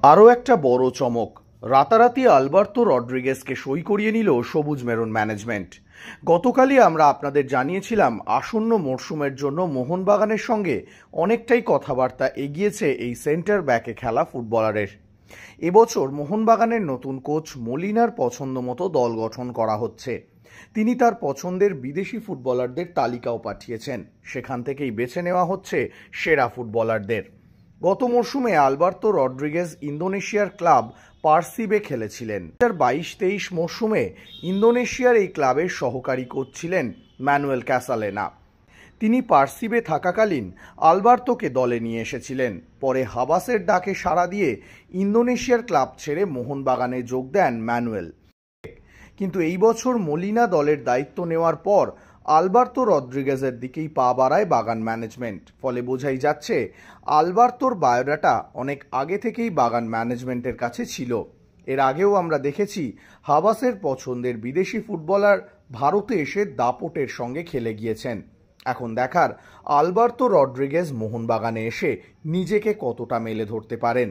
আরও একটা বড় চমক, রাতারাতি আলবার্তো রড্রিগেজকে সই করিয়ে নিল সবুজ মেরুন ম্যানেজমেন্ট। গতকালই আমরা আপনাদের জানিয়েছিলাম আসন্ন মরশুমের জন্য মোহনবাগানের সঙ্গে অনেকটাই কথাবার্তা এগিয়েছে এই সেন্টার ব্যাকে খেলা ফুটবলারের। এবছর মোহনবাগানের নতুন কোচ মলিনার পছন্দ মতো দল গঠন করা হচ্ছে। তিনি তার পছন্দের বিদেশি ফুটবলারদের তালিকাও পাঠিয়েছেন, সেখান থেকেই বেছে নেওয়া হচ্ছে সেরা ফুটবলারদের। গত মরশুমে আলবার্তো রড্রিগেজ ইন্দোনেশিয়ার ক্লাব পারসিবে খেলেছিলেন। 2022-23 মরশুমে ইন্দোনেশিয়ার এই ক্লাবের সহকারী কোচ ছিলেন ম্যানুয়েল ক্যাসালেনা। তিনি পারসিবে থাকাকালীন আলবার্তোকে দলে নিয়ে এসেছিলেন। পরে হাবাসের ডাকে সাড়া দিয়ে ইন্দোনেশিয়ার ক্লাব ছেড়ে মোহনবাগানে যোগ দেন ম্যানুয়েল। কিন্তু এই বছর মলিনা দলের দায়িত্ব নেওয়ার পর আলবার্তো রড্রিগেজের দিকেই পা বাড়ায় বাগান ম্যানেজমেন্ট। ফলে বোঝাই যাচ্ছে আলবার্তোর বায়োডাটা অনেক আগে থেকেই বাগান ম্যানেজমেন্টের কাছে ছিল। এর আগেও আমরা দেখেছি হাবাসের পছন্দের বিদেশি ফুটবলার ভারতে এসে দাপটের সঙ্গে খেলে গিয়েছেন। এখন দেখার আলবার্তো রড্রিগেজ মোহনবাগানে এসে নিজেকে কতটা মেলে ধরতে পারেন।